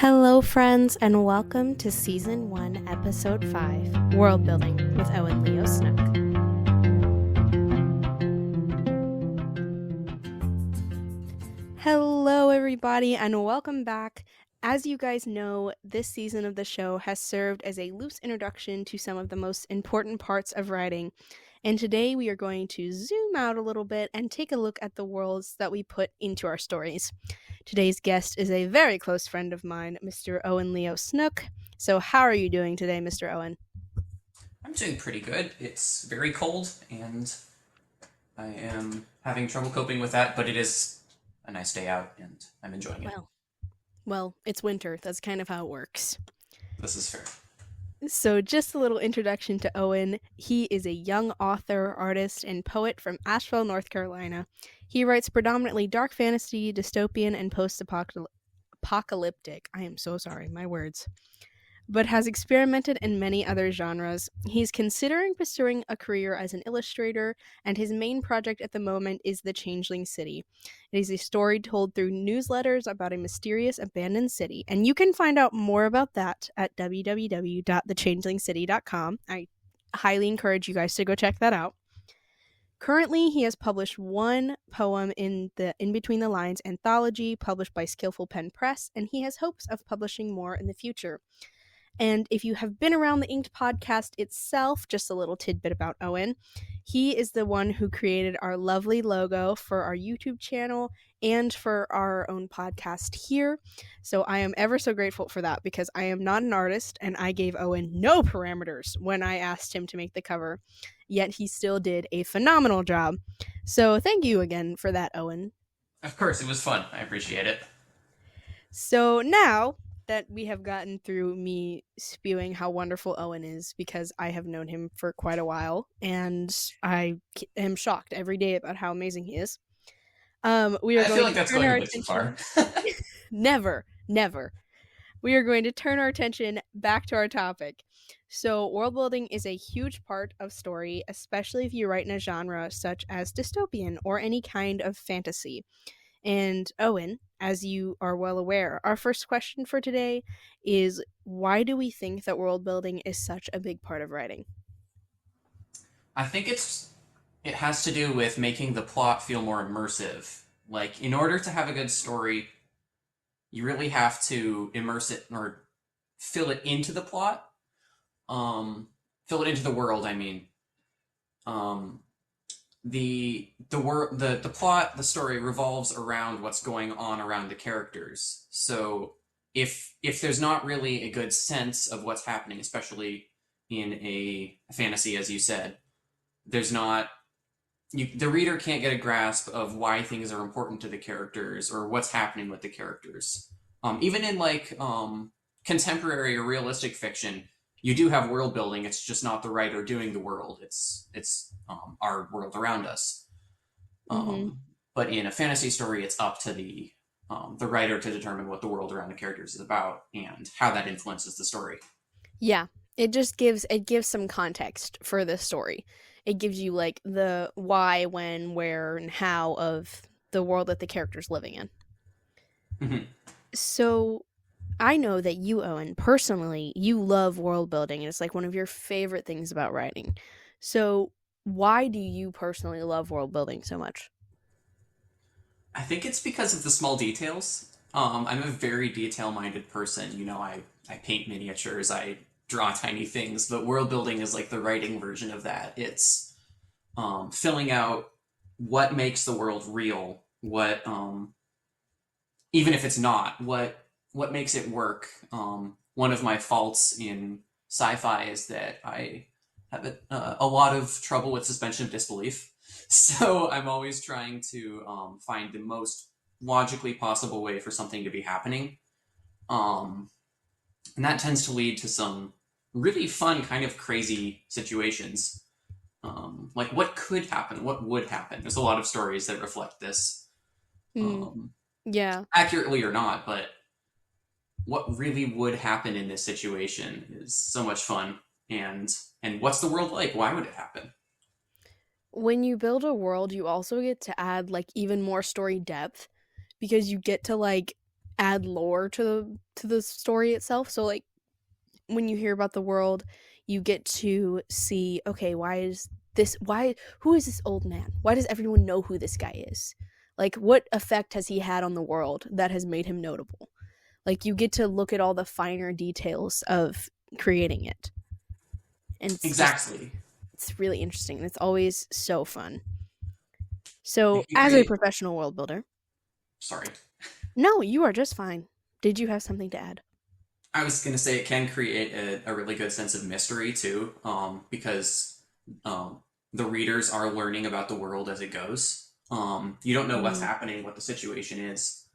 Hello, friends, and welcome to Season 1, Episode 5, Worldbuilding with Owen Leo Snook. Hello, everybody, and welcome back. As you guys know, this season of the show has served as a loose introduction to some of the most important parts of writing. And today we are going to zoom out a little bit and take a look at the worlds that we put into our stories. Today's guest is a very close friend of mine, Mr. Owen Leo Snook. So how are you doing today, Mr. Owen? I'm doing pretty good. It's very cold, and I am having trouble coping with that, but it is a nice day out, and I'm enjoying it. Well, it's winter. That's kind of how it works. This is fair. So, just a little introduction to Owen. He is a young author, artist, and poet from Asheville, North Carolina. He writes predominantly dark fantasy, dystopian, and post-apocalyptic. I am so sorry, my words. But has experimented in many other genres. He's considering pursuing a career as an illustrator, and his main project at the moment is The Changeling City. It is a story told through newsletters about a mysterious abandoned city, and you can find out more about that at www.thechangelingcity.com. I highly encourage you guys to go check that out. Currently, he has published one poem in the In Between the Lines anthology published by Skillful Pen Press, and he has hopes of publishing more in the future. And if you have been around the Inked podcast itself, just a little tidbit about Owen. He is the one who created our lovely logo for our YouTube channel and for our own podcast here. So I am ever so grateful for that because I am not an artist and I gave Owen no parameters when I asked him to make the cover. Yet he still did a phenomenal job. So thank you again for that, Owen. Of course, it was fun. I appreciate it. So now that we have gotten through me spewing how wonderful Owen is, because I have known him for quite a while and I am shocked every day about how amazing he is. We are I feel going like to that's turn going our a bit too far. attention. Never. We are going to turn our attention back to our topic. So, world building is a huge part of story, especially if you write in a genre such as dystopian or any kind of fantasy. And Owen, as you are well aware, our first question for today is why do we think that world building is such a big part of writing? I think it has to do with making the plot feel more immersive. Like, in order to have a good story, you really have to immerse it or fill it into the plot. Fill it into the world, I mean. Um, the plot, the story revolves around what's going on around the characters. So if there's not really a good sense of what's happening, especially in a fantasy, as you said, there's not the reader can't get a grasp of why things are important to the characters or what's happening with the characters. Even in contemporary or realistic fiction, you do have world building. It's just not the writer doing the world. It's our world around us. Mm-hmm. But in a fantasy story, it's up to the writer to determine what the world around the characters is about and how that influences the story. Yeah, it gives some context for the story. It gives you like the why, when, where, and how of the world that the character's living in. Mhm. So I know that you, Owen, personally, you love world building, and it's like one of your favorite things about writing. So why do you personally love world building so much? I think it's because of the small details. I'm a very detail-minded person. I paint miniatures, I draw tiny things, but world building is like the writing version of that. It's filling out what makes the world real, what even if it's not, what makes it work. One of my faults in sci-fi is that I have a lot of trouble with suspension of disbelief. So I'm always trying to find the most logically possible way for something to be happening. Um, and that tends to lead to some really fun, kind of crazy situations. Like what could happen, what would happen. There's a lot of stories that reflect this, Mm, um, yeah. accurately or not, but what really would happen in this situation is so much fun. And what's the world like? Why would it happen? When you build a world, you also get to add like even more story depth because you get to like add lore to the story itself. So like when you hear about the world, you get to see, okay, why who is this old man? Why does everyone know who this guy is? Like what effect has he had on the world that has made him notable? Like you get to look at all the finer details of creating it. And Exactly. it's really interesting and it's always so fun. So, It can as a create. professional world builder, Sorry. no, you are just fine. Did you have something to add? I was going to say it can create a really good sense of mystery too, because um, the readers are learning about the world as it goes. You don't know what's Mm, happening, what the situation is.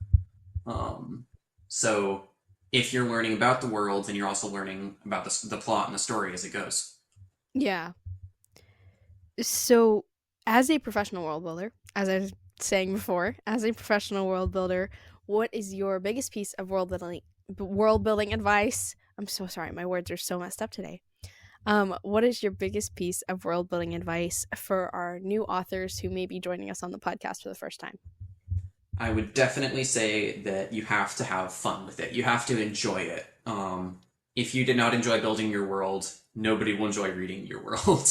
Um, so if you're learning about the world, then you're also learning about the plot and the story as it goes. yeah. So, as a professional world builder, as I was saying before, as a professional world builder, what is your biggest piece of world building advice? I'm so sorry, my words are so messed up today. What is your biggest piece of world building advice for our new authors who may be joining us on the podcast for the first time? I would definitely say that you have to have fun with it. You have to enjoy it. If you did not enjoy building your world, nobody will enjoy reading your world.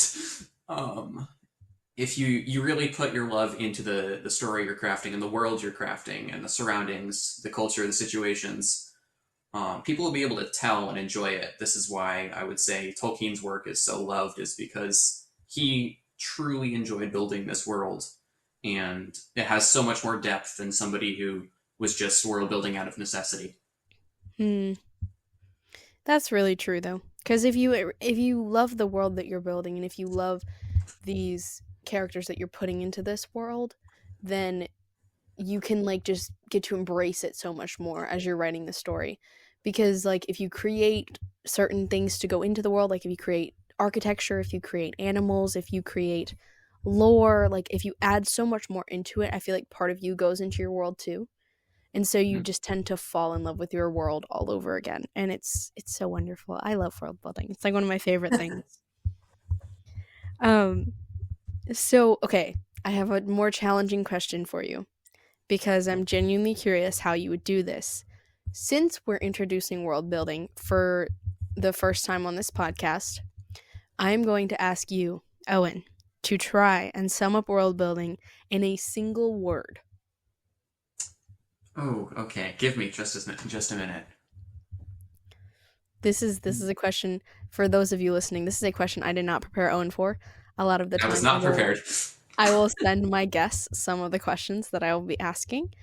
um, if you really put your love into the story you're crafting and the world you're crafting and the surroundings, the culture, the situations, people will be able to tell and enjoy it. This is why I would say Tolkien's work is so loved, is because he truly enjoyed building this world, and it has so much more depth than somebody who was just world building out of necessity. Hmm. That's really true though. Because if you love the world that you're building and if you love these characters that you're putting into this world, then you can like just get to embrace it so much more as you're writing the story. Because like if you create certain things to go into the world, like if you create architecture, if you create animals, if you create lore, like if you add so much more into it, I feel like part of you goes into your world too. And so you Mhm. just tend to fall in love with your world all over again, and it's so wonderful. I love world building. It's like one of my favorite things. um so okay, I have a more challenging question for you because I'm genuinely curious how you would do this. Since we're introducing world building for the first time on this podcast, I'm going to ask you, Owen, to try and sum up world building in a single word. Oh, okay. Give me just a minute. This is a question for those of you listening. This is a question I did not prepare Owen for. A lot of the I was time not prepared. I will send my guests some of the questions that I will be asking,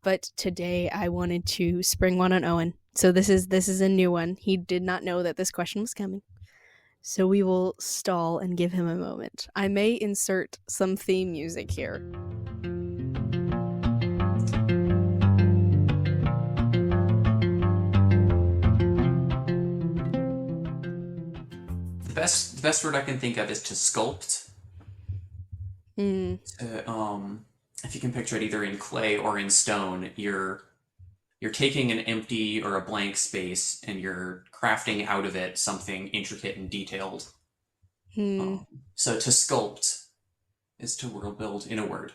but today I wanted to spring one on Owen. So this is a new one. He did not know that this question was coming. So we will stall and give him a moment. I may insert some theme music here. The best word I can think of is to sculpt. Hmm. If you can picture it either in clay or in stone, you're taking an empty or a blank space and you're crafting out of it something intricate and detailed. Hmm. Um, so to sculpt is to world build in a word.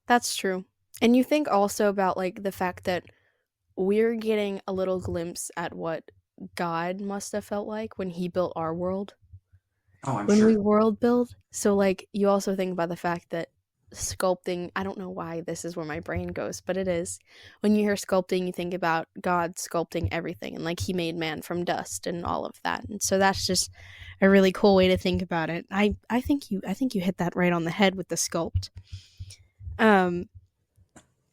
That's true. And you think also about like the fact that we're getting a little glimpse at what God must have felt like when he built our world, Oh, I'm when we sure. world build. So like you also think about the fact that sculpting, I don't know why this is where my brain goes, but it is. When you hear sculpting, you think about God sculpting everything and like he made man from dust and all of that. And so that's just a really cool way to think about it. I think you hit that right on the head with the sculpt. Um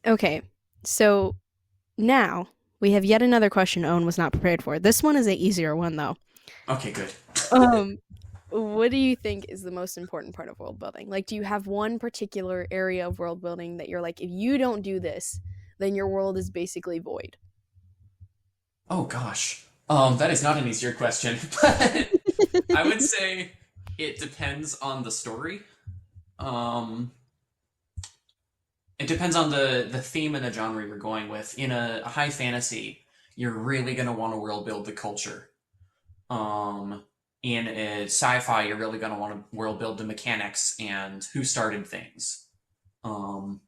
okay. So now we have yet another question Owen was not prepared for. This one is a easier one though. Okay, good. Um, what do you think is the most important part of world building? Like, do you have one particular area of world building that you're like, if you don't do this, then your world is basically void? Oh gosh. That is not an easier question, but I would say it depends on the story. Um, it depends on the theme and the genre you're going with. In a high fantasy, you're really gonna want to world build the culture. Um, in a sci-fi, you're really gonna want to world build the mechanics and who started things. Um,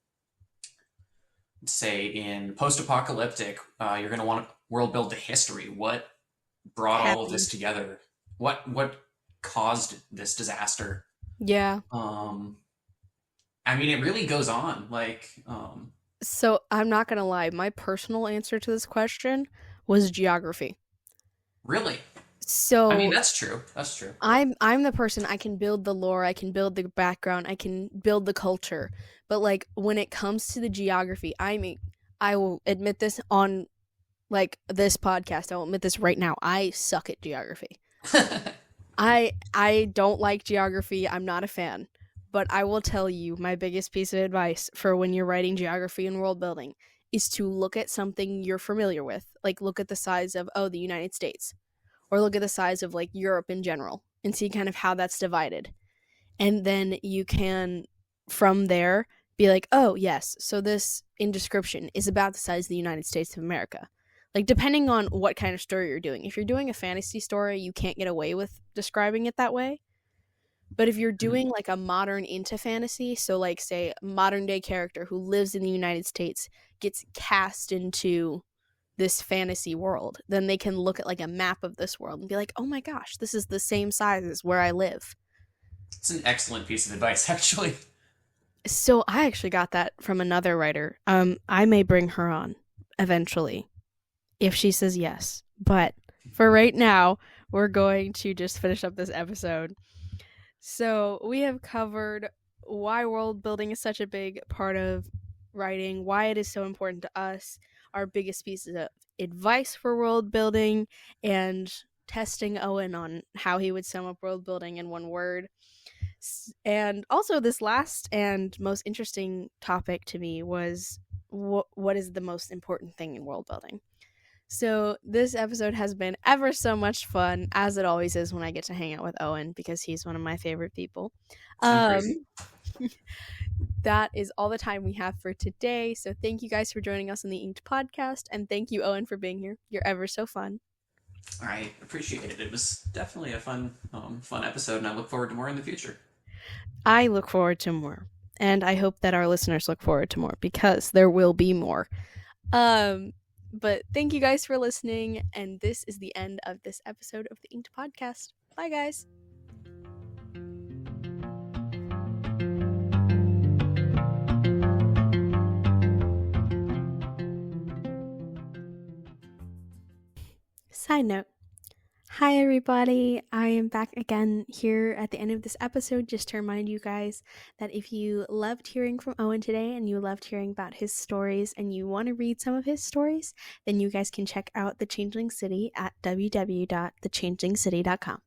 say in post-apocalyptic, you're going to want to world build the history. What brought all of this Happened. together? What caused this disaster? Yeah. Um, I mean, it really goes on. So I'm not gonna lie, my personal answer to this question was geography. Really, I mean, So that's true. That's true. I'm the person. I can build the lore, I can build the background, I can build the culture. But like when it comes to the geography, I mean, I will admit this on like this podcast. I will admit this right now. I suck at geography. I don't like geography. I'm not a fan. But I will tell you my biggest piece of advice for when you're writing geography and world building is to look at something you're familiar with. Like look at the size of the United States, or look at the size of like Europe in general and see kind of how that's divided. And then you can from there be like, "Oh, yes. So this in description is about the size of the United States of America." Like depending on what kind of story you're doing. If you're doing a fantasy story, you can't get away with describing it that way. But if you're doing like a modern into fantasy, so like say a modern day character who lives in the United States gets cast into this fantasy world, then they can look at like a map of this world and be like, "Oh my gosh, this is the same size as where I live." It's an excellent piece of advice, actually. So I actually got that from another writer. I may bring her on eventually if she says yes. But for right now, we're going to just finish up this episode. So we have covered why world building is such a big part of writing, why it is so important to us, our biggest pieces of advice for world building, and testing Owen on how he would sum up world building in one word. And also, this last and most interesting topic to me was what is the most important thing in world building. So this episode has been ever so much fun, as it always is when I get to hang out with Owen because he's one of my favorite people. It's been crazy. Um, that is all the time we have for today. So thank you guys for joining us on the Inked podcast, and thank you, Owen, for being here. You're ever so fun. I appreciate it. It was definitely a fun episode, and I look forward to more in the future. I look forward to more, and I hope that our listeners look forward to more because there will be more. Um, but thank you guys for listening, and this is the end of this episode of the Inked podcast. Bye, guys. Side note. Hi, everybody. I am back again here at the end of this episode just to remind you guys that if you loved hearing from Owen today and you loved hearing about his stories and you want to read some of his stories, then you guys can check out The Changeling City at www.thechangelingcity.com.